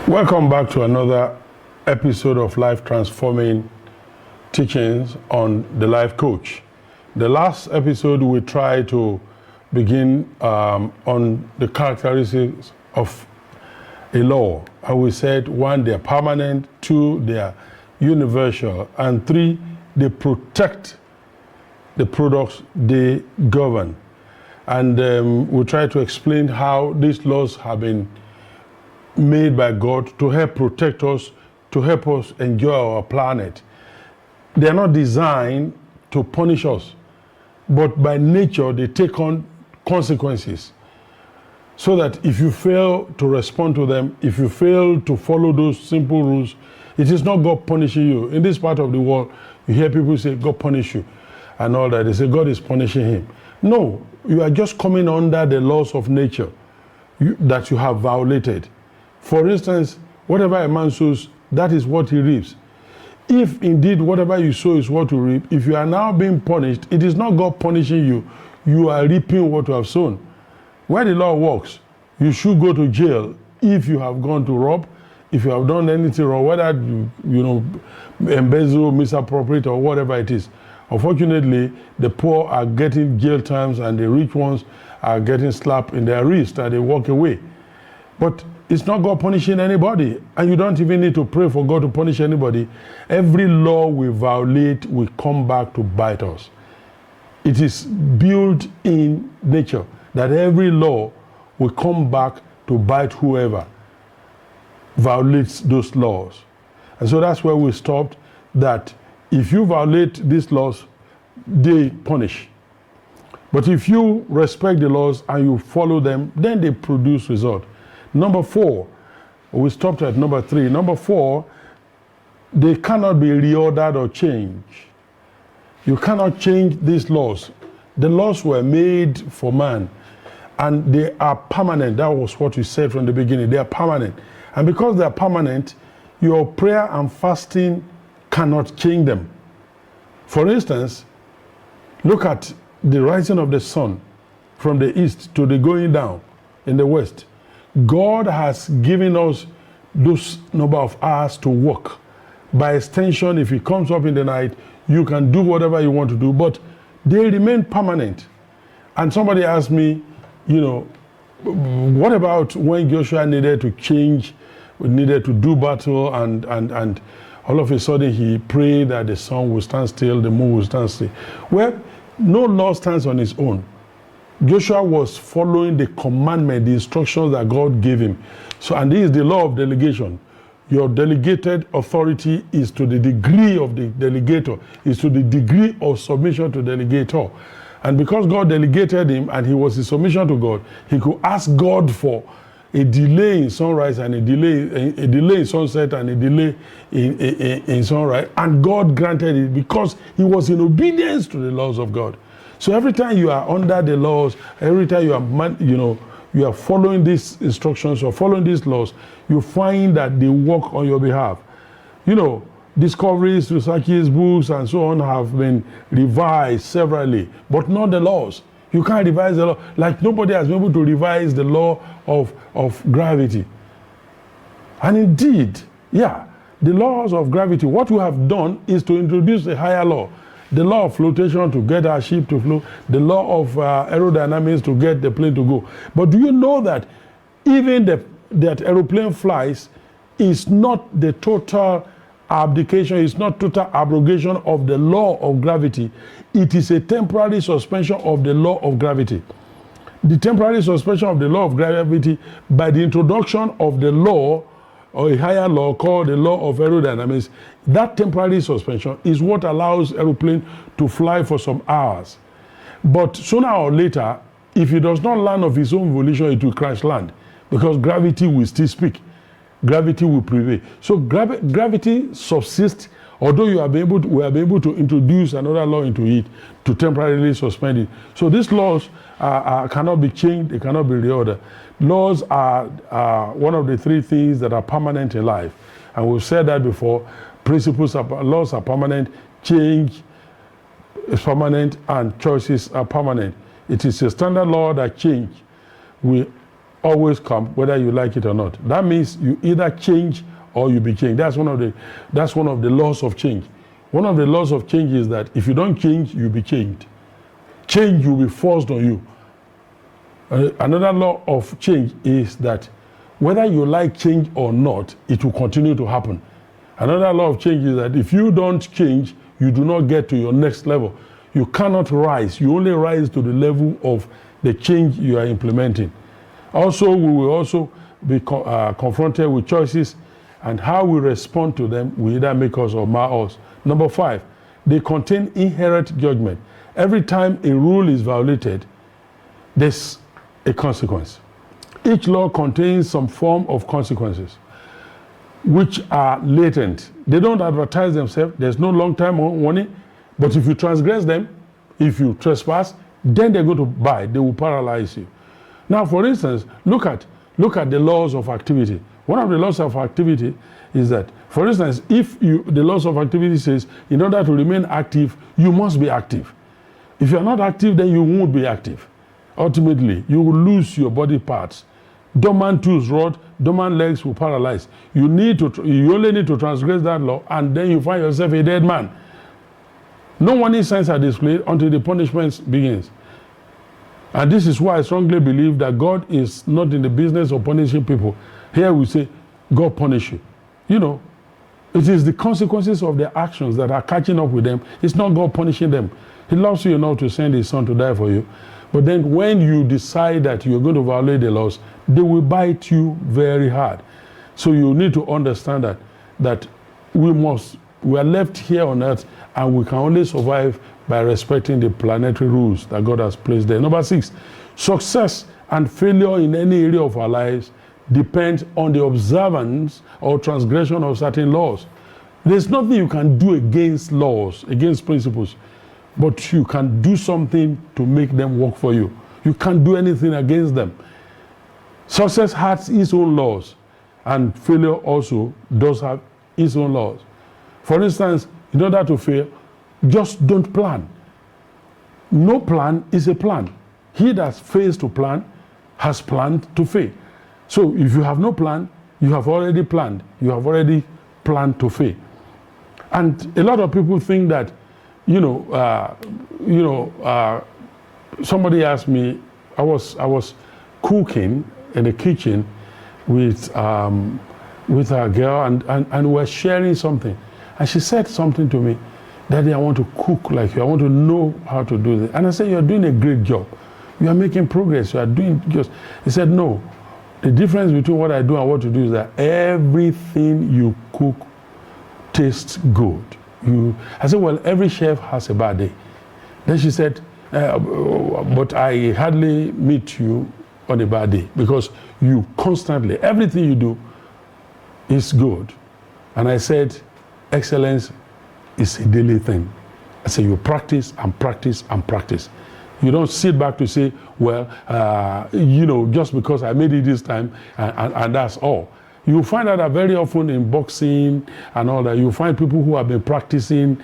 Welcome back to another episode of Life Transforming Teachings on the Life Coach. The last episode we tried to begin on the characteristics of a law. And we said, 1, they're permanent, 2, they're universal, and 3, they protect the products they govern. And we tried to explain how these laws have been made by God to help protect us, to help us enjoy our planet. They are not designed to punish us, but by nature they take on consequences. So that if you fail to respond to them, if you fail to follow those simple rules, it is not God punishing you. In this part of the world, you hear people say, God punish you, and all that. They say, God is punishing him. No, you are just coming under the laws of nature that you have violated. For instance, whatever a man sows, that is what he reaps. If indeed whatever you sow is what you reap, if you are now being punished, it is not God punishing you. You are reaping what you have sown. Where the law works, you should go to jail if you have gone to rob, if you have done anything wrong, whether you embezzle, misappropriate, or whatever it is. Unfortunately, the poor are getting jail terms and the rich ones are getting slapped in their wrist and they walk away. But it's not God punishing anybody, and you don't even need to pray for God to punish anybody. Every law we violate will come back to bite us. It is built in nature that every law will come back to bite whoever violates those laws. And so that's where we stopped, that if you violate these laws, they punish. But if you respect the laws and you follow them, then they produce result. Number 4, we stopped at number 3. Number 4, they cannot be reordered or changed. You cannot change these laws. The laws were made for man, and they are permanent. That was what we said from the beginning. They are permanent. And because they are permanent, your prayer and fasting cannot change them. For instance, look at the rising of the sun from the east to the going down in the west. God has given us those number of hours to work. By extension, if it comes up in the night, you can do whatever you want to do, but they remain permanent. And somebody asked me, what about when Joshua needed to change, needed to do battle, and all of a sudden he prayed that the sun will stand still, the moon will stand still. Well, no law stands on its own. Joshua was following the commandment, the instructions that God gave him. So, and this is the law of delegation. Your delegated authority is to the degree of the delegator, is to the degree of submission to the delegator. And because God delegated him and he was in submission to God, he could ask God for a delay in sunrise and a delay in sunset and a delay in sunrise. And God granted it because he was in obedience to the laws of God. So every time you are under the laws, every time you are following these instructions or following these laws, you find that they work on your behalf. Discoveries, researches, books, and so on have been revised severally, but not the laws. You can't revise the law. Like nobody has been able to revise the law of gravity. And indeed, the laws of gravity, what we have done is to introduce a higher law. The law of flotation to get our ship to float, the law of aerodynamics to get the plane to go. But do you know that even that aeroplane flies is not the total abdication, it's not total abrogation of the law of gravity. It is a temporary suspension of the law of gravity. The temporary suspension of the law of gravity by the introduction of the law or a higher law called the law of aerodynamics, that temporary suspension is what allows aeroplane to fly for some hours. But sooner or later, if it does not land of its own volition, it will crash land because gravity will still speak. Gravity will prevail. So gravity subsists, although we have been able to introduce another law into it to temporarily suspend it. So these laws cannot be changed, they cannot be reordered. Laws are one of the 3 things that are permanent in life. And we've said that before. Laws are permanent, change is permanent, and choices are permanent. It is a standard law that change will always come, whether you like it or not. That means you either change or you be changed. That's one of the laws of change. One of the laws of change is that if you don't change, you'll be changed. Change will be forced on you. Another law of change is that whether you like change or not, it will continue to happen. Another law of change is that if you don't change, you do not get to your next level. You cannot rise. You only rise to the level of the change you are implementing. Also, we will also be confronted with choices, and how we respond to them will either make us or mar us. Number 5, they contain inherent judgment. Every time a rule is violated, there's a consequence. Each law contains some form of consequences, which are latent. They don't advertise themselves. There's no long-term warning. But if you transgress them, if you trespass, then they're going to buy. They will paralyze you. Now, for instance, look at the laws of activity. One of the laws of activity is that, for instance, if the laws of activity says, in order to remain active, you must be active. If you're not active, then you won't be active. Ultimately, you will lose your body parts. Dormant tools rot, dormant legs will paralyze. You only need to transgress that law, and then you find yourself a dead man. No warning signs are displayed until the punishment begins. And this is why I strongly believe that God is not in the business of punishing people. Here we say, God punish you. You know, it is the consequences of their actions that are catching up with them. It's not God punishing them. He loves you enough to send his son to die for you. But then when you decide that you're going to violate the laws, they will bite you very hard. So you need to understand that we are left here on earth, and we can only survive by respecting the planetary rules that God has placed there. Number 6, success and failure in any area of our lives depend on the observance or transgression of certain laws. There's nothing you can do against laws, against principles, but you can do something to make them work for you. You can't do anything against them. Success has its own laws, and failure also does have its own laws. For instance, in order to fail, just don't plan. No plan is a plan. He that fails to plan has planned to fail. So if you have no plan, you have already planned. You have already planned to fail. And a lot of people think that, somebody asked me, I was cooking in the kitchen with a girl, and we're sharing something. And she said something to me, Daddy, I want to cook like you. I want to know how to do this. And I said, you're doing a great job. You are making progress. You are doing just. He said, no. The difference between what I do and what you do is that everything you cook tastes good. I said, well, every chef has a bad day. Then she said, but I hardly meet you on a bad day, because you constantly, everything you do is good. And I said, excellence is a daily thing. I say you practice and practice and practice. You don't sit back to say, well, just because I made it this time and that's all. You find that very often in boxing and all that, you find people who have been practicing,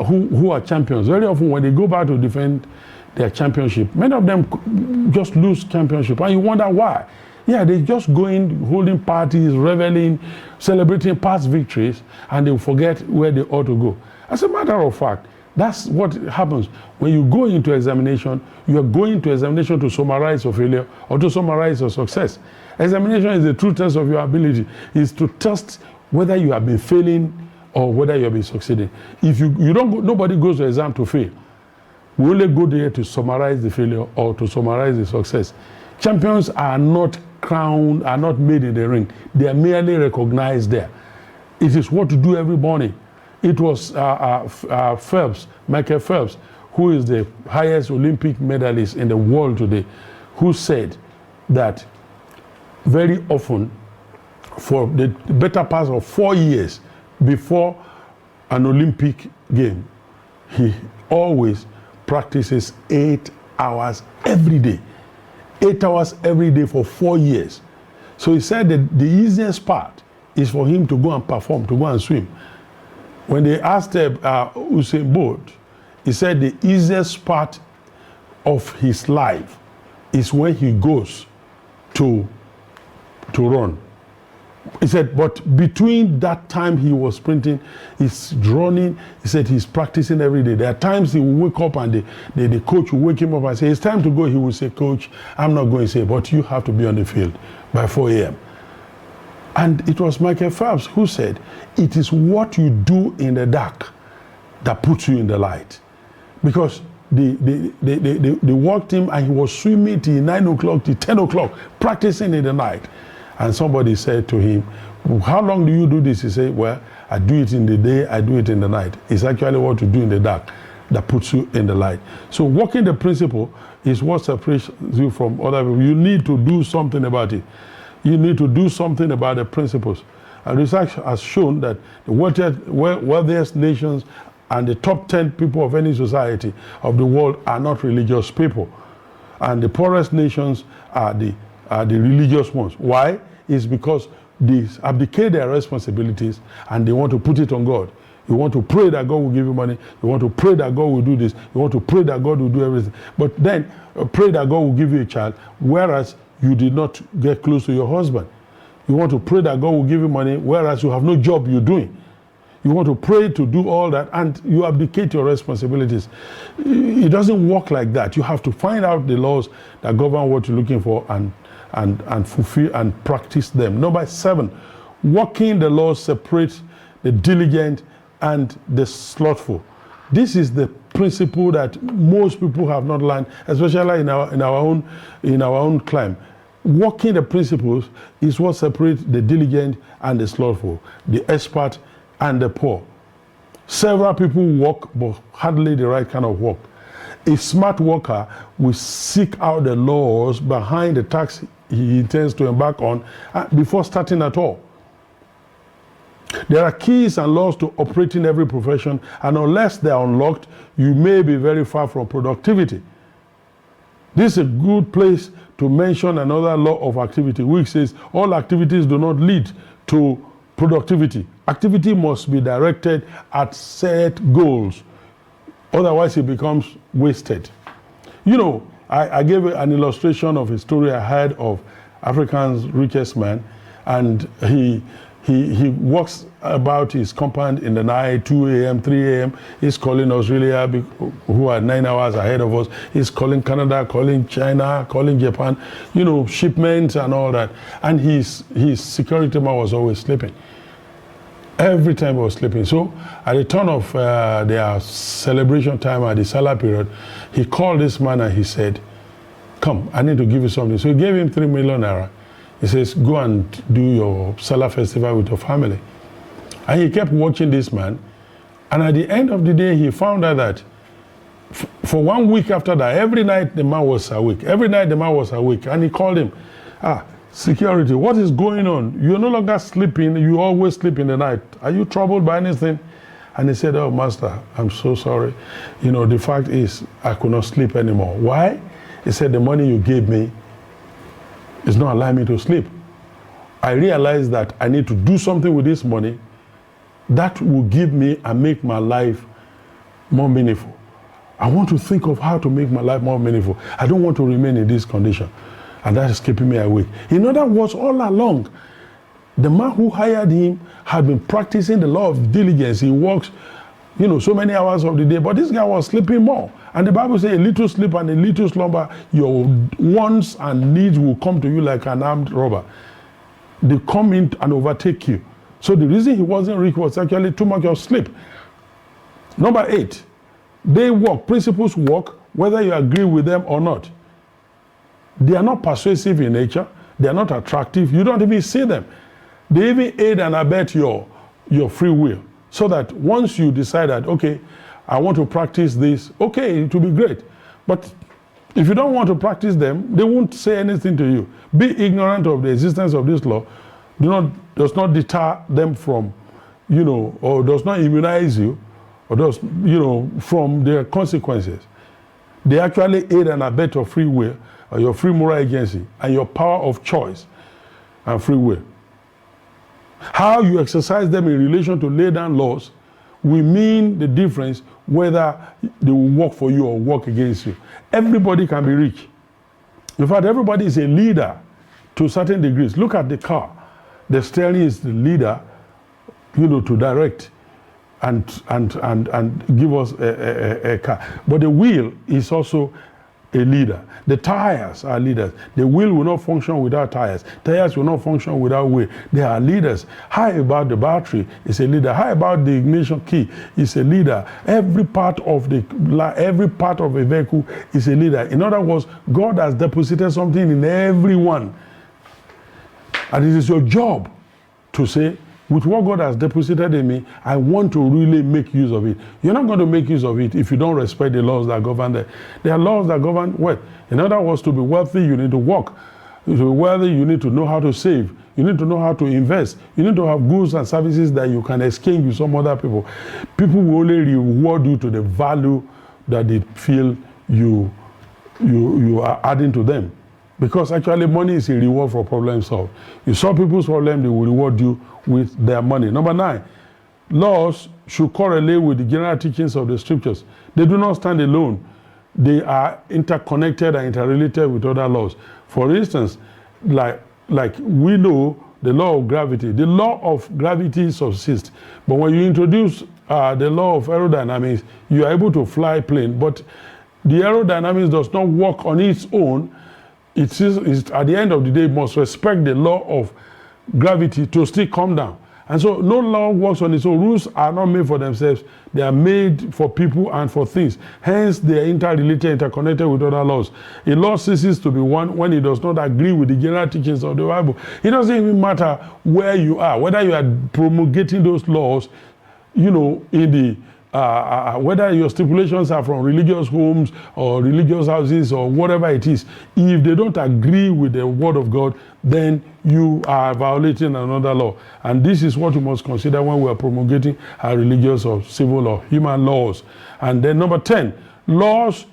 who are champions. Very often when they go back to defend their championship, many of them just lose championship, and you wonder why. Yeah, they just going, holding parties, reveling, celebrating past victories, and they forget where they ought to go. As a matter of fact, that's what happens. When you go into examination, you are going to examination to summarize your failure or to summarize your success. Examination is the true test of your ability. It's to test whether you have been failing or whether you have been succeeding. If you don't go, nobody goes to exam to fail. We only go there to summarize the failure or to summarize the success. Champions are not crowned, are not made in the ring. They are merely recognized there. It is what to do every morning. It was Phelps, Michael Phelps, who is the highest Olympic medalist in the world today, who said that very often, for the better part of 4 years before an Olympic game, he always practices 8 hours every day. 8 hours every day for 4 years. So he said that the easiest part is for him to go and perform, to go and swim. When they asked Usain Bolt, he said the easiest part of his life is when he goes to to run. He said, but between that time he was sprinting, he's running, he said he's practicing every day. There are times he will wake up and the coach will wake him up and say, it's time to go. He will say, coach, I'm not going to say, but you have to be on the field by 4 a.m. And it was Michael Phelps who said, it is what you do in the dark that puts you in the light. Because they worked him and he was swimming till 9 o'clock, till 10 o'clock, practicing in the night. And somebody said to him, how long do you do this? He said, well, I do it in the day, I do it in the night. It's actually what you do in the dark that puts you in the light. So walking the principle is what separates you from other people. You need to do something about it. You need to do something about the principles. And research has shown that the wealthiest nations and the top 10 people of any society of the world are not religious people. And the poorest nations are the religious ones. Why? It's because they abdicate their responsibilities and they want to put it on God. You want to pray that God will give you money. You want to pray that God will do this. You want to pray that God will do everything. But then pray that God will give you a child, whereas you did not get close to your husband. You want to pray that God will give you money, whereas you have no job you're doing. You want to pray to do all that and you abdicate your responsibilities. It doesn't work like that. You have to find out the laws that govern what you're looking for and fulfill and practice them. Number 7, working the laws separates the diligent and the slothful. This is the principle that most people have not learned, especially in our own climb. Working the principles is what separates the diligent and the slothful, the expert and the poor. Several people work, but hardly the right kind of work. A smart worker will seek out the laws behind the task he intends to embark on before starting at all. There are keys and laws to operating every profession, and unless they are unlocked, you may be very far from productivity. This is a good place to mention another law of activity, which says all activities do not lead to productivity. Activity must be directed at set goals. Otherwise, it becomes wasted. You know, I gave an illustration of a story I heard of Africa's richest man, and he walks about his compound in the night, 2 a.m., 3 a.m. He's calling Australia, who are 9 hours ahead of us. He's calling Canada, calling China, calling Japan, you know, shipments and all that. And his security man was always sleeping. Every time he was sleeping. So at the turn of their celebration time at the Salah period, he called this man and he said, come, I need to give you something. So he gave him 3 million naira. He says, go and do your Salah festival with your family. And he kept watching this man. And at the end of the day, he found out that for 1 week after that, every night the man was awake. Every night the man was awake. And he called him, security, what is going on? You're no longer sleeping. You always sleep in the night. Are you troubled by anything? And he said, oh, master, I'm so sorry. You know, the fact is, I could not sleep anymore. Why? He said, the money you gave me is not allowing me to sleep. I realized that I need to do something with this money that will give me and make my life more meaningful. I want to think of how to make my life more meaningful. I don't want to remain in this condition. And that is keeping me awake. In other words, all along, the man who hired him had been practicing the law of diligence. He works, you know, so many hours of the day, but this guy was sleeping more. And the Bible says a little sleep and a little slumber, your wants and needs will come to you like an armed robber. They come in and overtake you. So the reason he wasn't rich was actually too much of sleep. Number 8, they work. Principles work, whether you agree with them or not. They are not persuasive in nature. They are not attractive. You don't even see them. They even aid and abet your free will. So that once you decide that, okay, I want to practice this, okay, it will be great. But if you don't want to practice them, they won't say anything to you. Be ignorant of the existence of this law does not deter them from, you know, or does not immunize you, or does, you know, from their consequences. They actually aid and abet your free will, or your free moral agency, and your power of choice and free will. How you exercise them in relation to lay down laws will mean the difference whether they will work for you or work against you. Everybody can be rich. In fact, everybody is a leader to certain degrees. Look at the car. The steering is the leader, to direct and give us a car. But the wheel is also a leader. The tires are leaders. The wheel will not function without tires. Tires will not function without wheel. They are leaders. How about the battery? It's a leader. How about the ignition key? It's a leader. Every part of a vehicle is a leader. In other words, God has deposited something in everyone. And it is your job to say, with what God has deposited in me, I want to really make use of it. You're not going to make use of it if you don't respect the laws that govern them. There are laws that govern wealth. In other words, to be wealthy, you need to work. To be wealthy, you need to know how to save. You need to know how to invest. You need to have goods and services that you can exchange with some other people. People will only reward you to the value that they feel you are adding to them. Because actually money is a reward for problem solved. You solve people's problem, they will reward you with their money. Number 9, laws should correlate with the general teachings of the scriptures. They do not stand alone. They are interconnected and interrelated with other laws. For instance, like we know the law of gravity. The law of gravity subsists. But when you introduce the law of aerodynamics, you are able to fly plane. But the aerodynamics does not work on its own. It's at the end of the day, it must respect the law of gravity to still come down. And so no law works on its own. Rules are not made for themselves. They are made for people and for things. Hence, they are interrelated, interconnected with other laws. A law ceases to be one when it does not agree with the general teachings of the Bible. It doesn't even matter where you are, whether you are promulgating those laws, in the whether your stipulations are from religious homes or religious houses or whatever it is, if they don't agree with the word of God, then you are violating another law. And this is what you must consider when we are promulgating our religious or civil or human laws. And then number 10, laws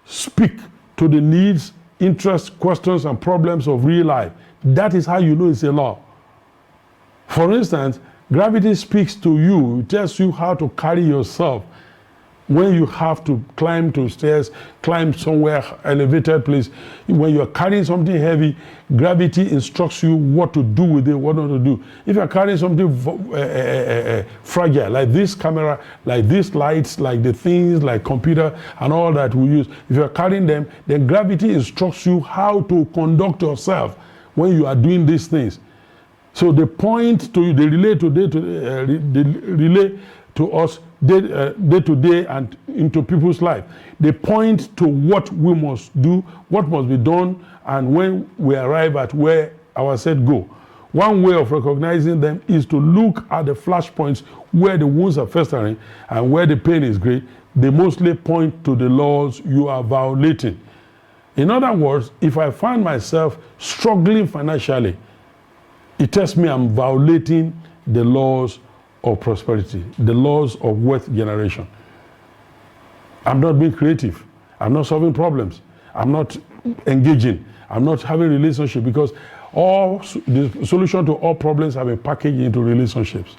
speak to the needs, interests, questions, and problems of real life. That is how you know it's a law. For instance, gravity speaks to you. It tells you how to carry yourself when you have to climb to stairs, climb somewhere, elevated place. When you're carrying something heavy, gravity instructs you what to do with it, what not to do. If you're carrying something fragile, like this camera, like these lights, like the things, like computer and all that we use, if you're carrying them, then gravity instructs you how to conduct yourself when you are doing these things. So they point to you, they relate to us day to day and into people's life. They point to what we must do, what must be done, and when we arrive at where our set go. One way of recognizing them is to look at the flashpoints where the wounds are festering and where the pain is great. They mostly point to the laws you are violating. In other words, if I find myself struggling financially, it tells me I'm violating the laws of prosperity, the laws of wealth generation. I'm not being creative. I'm not solving problems. I'm not engaging. I'm not having a relationship, because the solution to all problems have been packaged into relationships.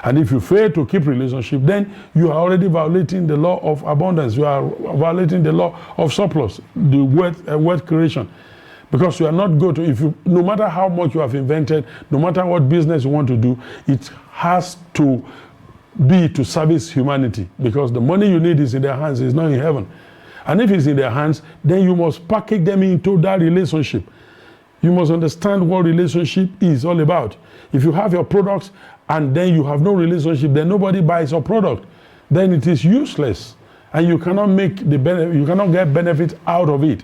And if you fail to keep relationship, then you are already violating the law of abundance. You are violating the law of surplus, the wealth creation. Because you are not going to, no matter how much you have invented, no matter what business you want to do, it has to be to service humanity. Because the money you need is in their hands, it's not in heaven. And if it's in their hands, then you must package them into that relationship. You must understand what relationship is all about. If you have your products and then you have no relationship, then nobody buys your product. Then it is useless. And you cannot you cannot get benefit out of it.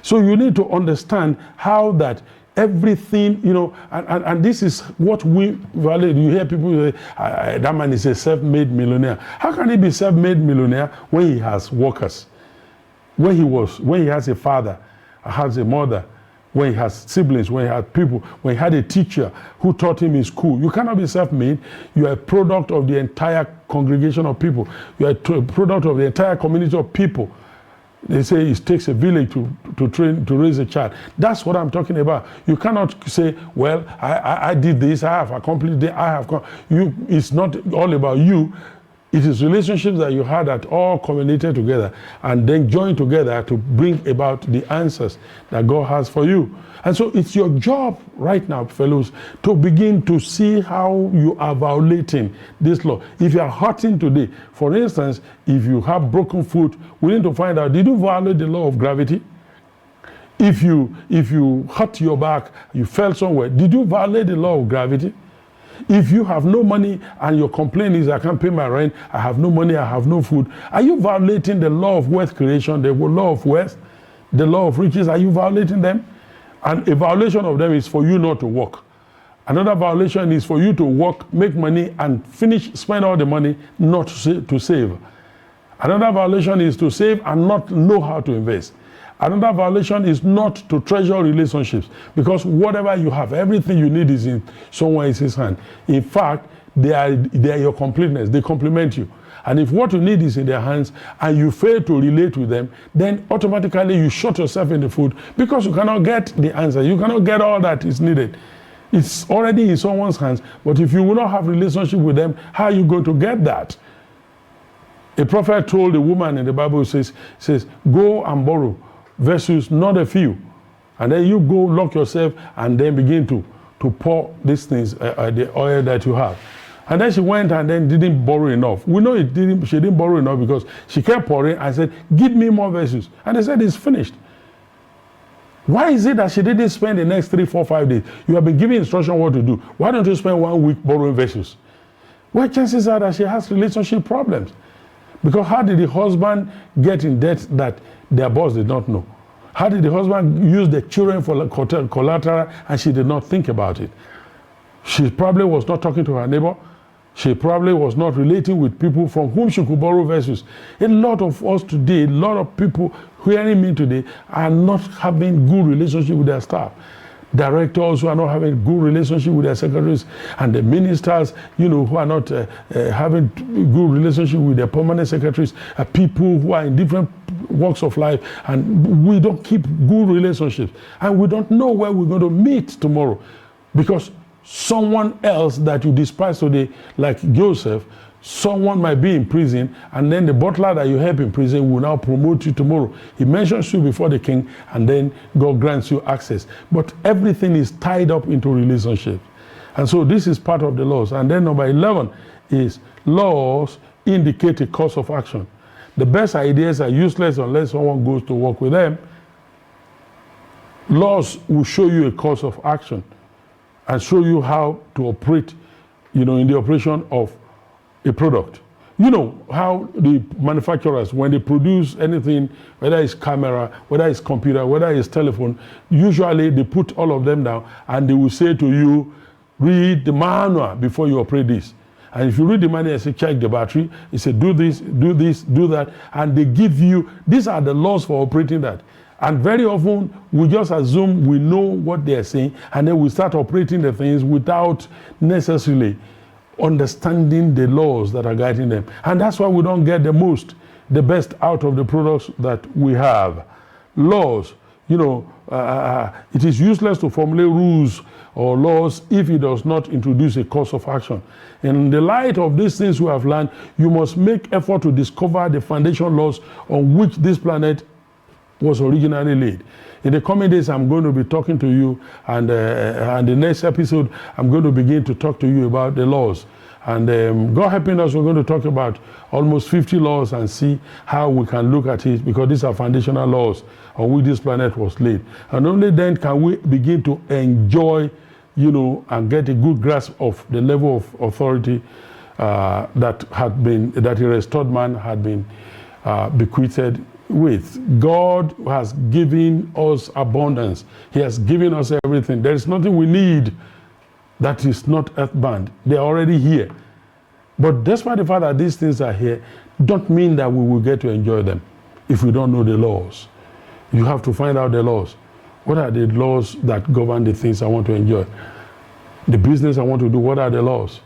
So you need to understand how that everything, and this is what we value. You hear people say, that man is a self-made millionaire. How can he be self-made millionaire when he has workers? When he has a father, has a mother, when he has siblings, when he had people, when he had a teacher who taught him in school. You cannot be self-made. You are a product of the entire congregation of people. You are a product of the entire community of people. They say it takes a village to raise a child. That's what I'm talking about. You cannot say, well, I did this, I have accomplished this, it's not all about you. It is relationships that you had that all culminated together and then joined together to bring about the answers that God has for you. And so it's your job right now, fellows, to begin to see how you are violating this law. If you are hurting today, for instance, if you have broken foot, we need to find out, did you violate the law of gravity? If you hurt your back, you fell somewhere, did you violate the law of gravity? If you have no money and your complaint is, I can't pay my rent, I have no money, I have no food, are you violating the law of wealth creation, the law of wealth, the law of riches? Are you violating them? And a violation of them is for you not to work. Another violation is for you to work, make money, and spend all the money not to save. Another violation is to save and not know how to invest. Another violation is not to treasure relationships, because whatever you have, everything you need is in someone else's hand. In fact, they are your completeness. They complement you. And if what you need is in their hands and you fail to relate with them, then automatically you shut yourself in the foot, because you cannot get the answer. You cannot get all that is needed. It's already in someone's hands. But if you will not have a relationship with them, how are you going to get that? A prophet told a woman in the Bible, says, go and borrow versus not a few. And then you go lock yourself and then begin to pour these things, the oil that you have. And then she went and then didn't borrow enough. We know she didn't borrow enough because she kept pouring and said, give me more vessels. And they said, it's finished. Why is it that she didn't spend the next 3, 4, 5 days? You have been giving instruction what to do. Why don't you spend 1 week borrowing vessels? Well, chances are that she has relationship problems. Because how did the husband get in debt that their boss did not know? How did the husband use the children for collateral and she did not think about it? She probably was not talking to her neighbor. She probably was not relating with people from whom she could borrow vessels. A lot of us today, a lot of people hearing me today are not having good relationship with their staff. Directors who are not having good relationship with their secretaries, and the ministers, who are not having good relationship with their permanent secretaries, people who are in different walks of life, and we don't keep good relationships, and we don't know where we're going to meet tomorrow, because someone else that you despise today, like Joseph, someone might be in prison, and then the butler that you help in prison will now promote you tomorrow. He mentions you before the king, and then God grants you access. But everything is tied up into relationships. And so this is part of the laws. And then number 11 is laws indicate a course of action. The best ideas are useless unless someone goes to work with them. Laws will show you a course of action and show you how to operate, in the operation of a product. You know how the manufacturers, when they produce anything, whether it's camera, whether it's computer, whether it's telephone, usually they put all of them down and they will say to you, read the manual before you operate this. And if you read the manual, say check the battery, it says do this, do that, and they give you, these are the laws for operating that. And very often, we just assume we know what they are saying, and then we start operating the things without necessarily understanding the laws that are guiding them. And that's why we don't get the best out of the products that we have. Laws, it is useless to formulate rules or laws if it does not introduce a course of action. In the light of these things we have learned, you must make effort to discover the foundation laws on which this planet was originally laid. In the coming days, I'm going to be talking to you, and the next episode, I'm going to begin to talk to you about the laws. And God helping us, we're going to talk about almost 50 laws and see how we can look at it, because these are foundational laws on which this planet was laid. And only then can we begin to enjoy, and get a good grasp of the level of authority that a restored man had been bequeathed with. God has given us abundance. He has given us everything. There is nothing we need that is not earthbound. They are already here. But despite the fact that these things are here, don't mean that we will get to enjoy them if we don't know the laws. You have to find out the laws. What are the laws that govern the things I want to enjoy? The business I want to do, what are the laws?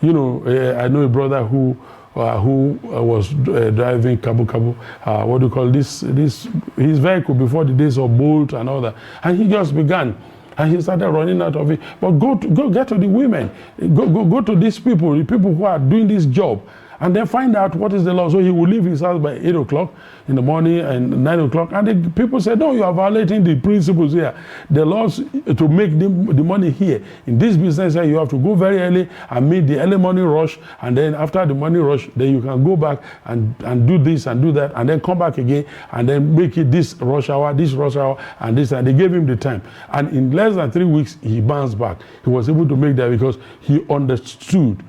I know a brother who was driving what do you call this his vehicle before the days of Bolt and all that, and he just began, and he started running out of it. But go get to the women, go to these people, the people who are doing this job, and then find out what is the law. So he will leave his house by 8 o'clock in the morning and 9 o'clock. And the people said, no, you are violating the principles here. The laws to make the money here. In this business here, you have to go very early and meet the early morning rush. And then after the morning rush, then you can go back and do this and do that. And then come back again and then make it this rush hour, and this. And they gave him the time. And in less than 3 weeks, he bounced back. He was able to make that because he understood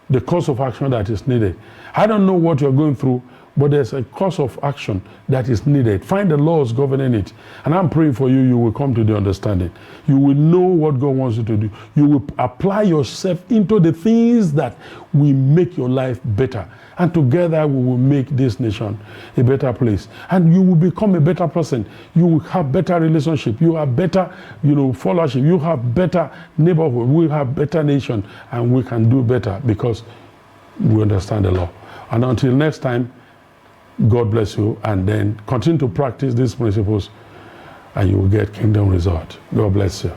the course of action that is needed. I don't know what you're going through, but there's a course of action that is needed. Find the laws governing it. And I'm praying for you, you will come to the understanding. You will know what God wants you to do. You will apply yourself into the things that will make your life better. And together we will make this nation a better place. And you will become a better person. You will have better relationship. You have better, followership. You have better neighborhood. We have better nation. And we can do better because we understand the law. And until next time, God bless you, and then continue to practice these principles and you will get kingdom result. God bless you.